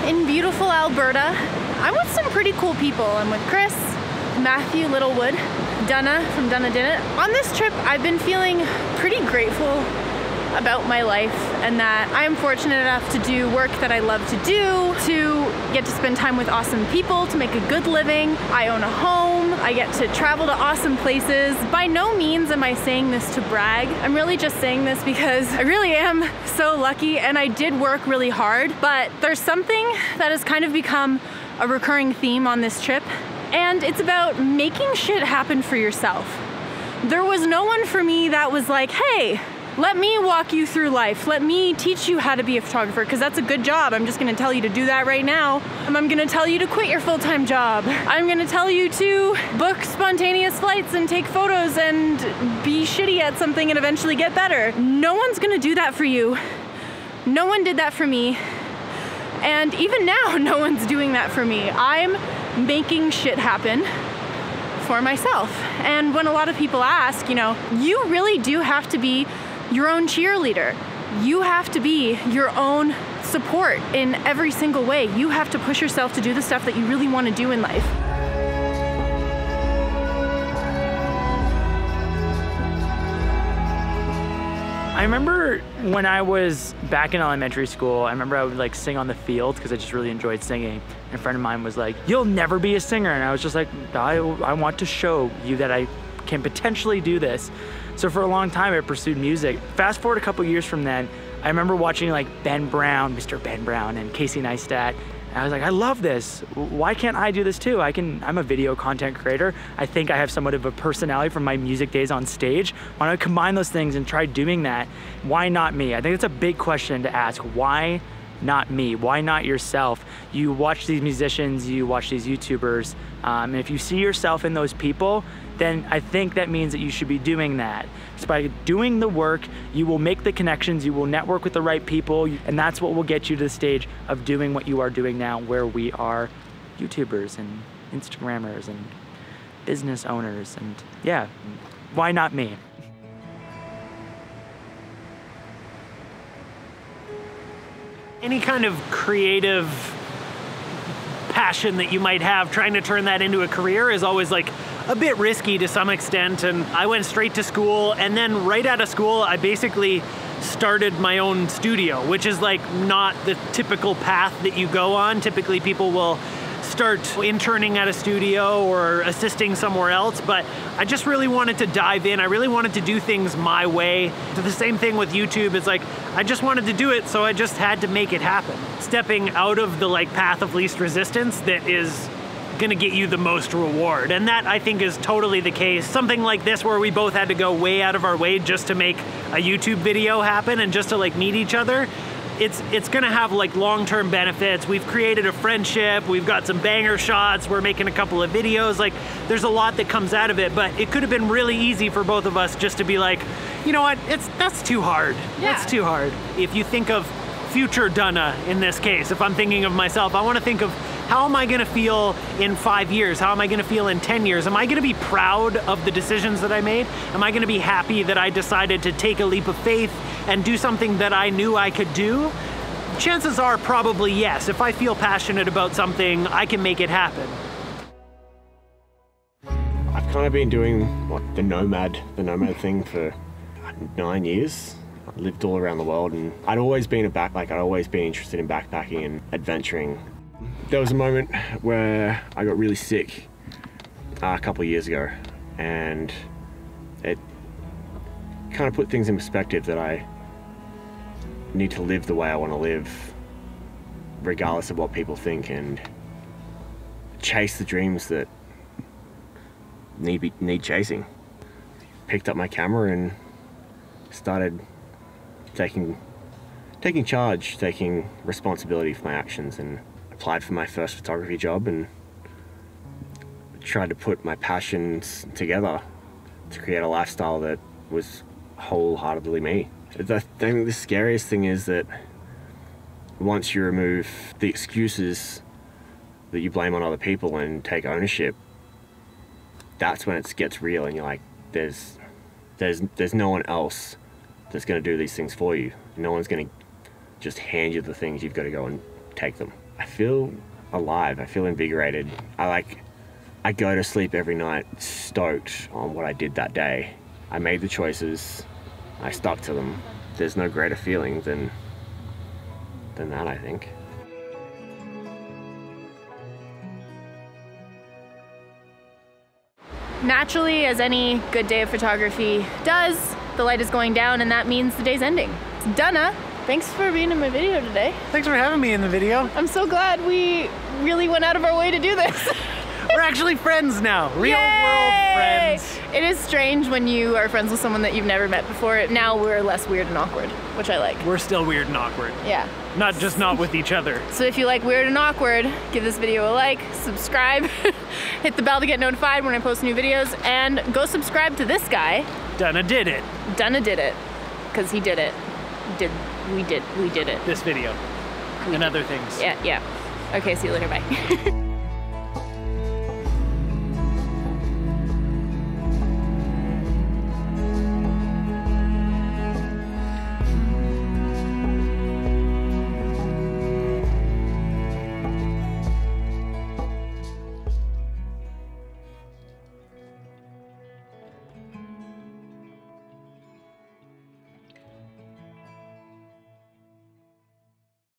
in beautiful Alberta. I'm with some pretty cool people. I'm with Chris, Matthew Littlewood, Donna from Donna Did It. On this trip, I've been feeling pretty grateful about my life and that I'm fortunate enough to do work that I love to do, to get to spend time with awesome people, to make a good living. I own a home. I get to travel to awesome places. By no means am I saying this to brag. I'm really just saying this because I really am so lucky and I did work really hard, but there's something that has kind of become a recurring theme on this trip, and it's about making shit happen for yourself. There was no one for me that was like, hey, let me walk you through life. Let me teach you how to be a photographer, because that's a good job. I'm just gonna tell you to do that right now. I'm gonna tell you to quit your full-time job. I'm gonna tell you to book spontaneous flights and take photos and be shitty at something and eventually get better. No one's gonna do that for you. No one did that for me. And even now, no one's doing that for me. I'm making shit happen for myself. And when a lot of people ask, you know, you really do have to be your own cheerleader. You have to be your own support in every single way. You have to push yourself to do the stuff that you really want to do in life. I remember when I was back in elementary school, I remember I would like sing on the field because I just really enjoyed singing. And a friend of mine was like, "You'll never be a singer." And I was just like, I want to show you that I can potentially do this. So for a long time, I pursued music. Fast forward a couple years from then, I remember watching like Ben Brown, Mr. Ben Brown, and Casey Neistat. And I was like, I love this. Why can't I do this too? I'm a video content creator. I think I have somewhat of a personality from my music days on stage. Why don't I combine those things and try doing that? Why not me? I think it's a big question to ask. Why not me? Why not yourself? You watch these musicians, you watch these YouTubers, and if you see yourself in those people, then I think that means that you should be doing that. So by doing the work, you will make the connections, you will network with the right people, and that's what will get you to the stage of doing what you are doing now, where we are YouTubers and Instagrammers and business owners, and yeah, why not me? Any kind of creative passion that you might have, trying to turn that into a career is always like a bit risky to some extent. And I went straight to school, and then right out of school, I basically started my own studio, which is like not the typical path that you go on. Typically people will start interning at a studio or assisting somewhere else, but I just really wanted to dive in. I really wanted to do things my way. The same thing with YouTube. It's like, I just wanted to do it, so I just had to make it happen. Stepping out of the like path of least resistance that is gonna get you the most reward. And that, I think, is totally the case. Something like this where we both had to go way out of our way just to make a YouTube video happen and just to like meet each other. It's gonna have like long-term benefits. We've created a friendship, we've got some banger shots, we're making a couple of videos, like there's a lot that comes out of it, but it could have been really easy for both of us just to be like, you know what, that's too hard. Yeah. That's too hard. If you think of future Donna in this case, if I'm thinking of myself, I wanna think of how am I gonna feel in 5 years? How am I gonna feel in 10 years? Am I gonna be proud of the decisions that I made? Am I gonna be happy that I decided to take a leap of faith and do something that I knew I could do? Chances are probably yes. If I feel passionate about something, I can make it happen. I've kind of been doing like the nomad thing for 9 years. I lived all around the world, and I'd always been I'd always been interested in backpacking and adventuring. There was a moment where I got really sick a couple of years ago, and it kind of put things in perspective that I need to live the way I want to live, regardless of what people think, and chase the dreams that need chasing. Picked up my camera and started taking charge, taking responsibility for my actions, and applied for my first photography job and tried to put my passions together to create a lifestyle that was wholeheartedly me. I think the scariest thing is that once you remove the excuses that you blame on other people and take ownership, that's when it gets real, and you're like, there's no one else that's going to do these things for you. No one's going to just hand you the things. You've got to go and take them. I feel alive. I feel invigorated. I go to sleep every night stoked on what I did that day. I made the choices. I stuck to them. There's no greater feeling than that, I think. Naturally, as any good day of photography does, the light is going down and that means the day's ending. Donna, thanks for being in my video today. Thanks for having me in the video. I'm so glad we really went out of our way to do this. We're actually friends now, real world friends. It is strange when you are friends with someone that you've never met before. Now we're less weird and awkward, which I like. We're still weird and awkward. Yeah. Not with each other. So if you like weird and awkward, give this video a like, subscribe, hit the bell to get notified when I post new videos, and go subscribe to this guy. Donna did it. Donna did it, because he did it. We did it. This video. And other things. Yeah. Okay, see you later, bye.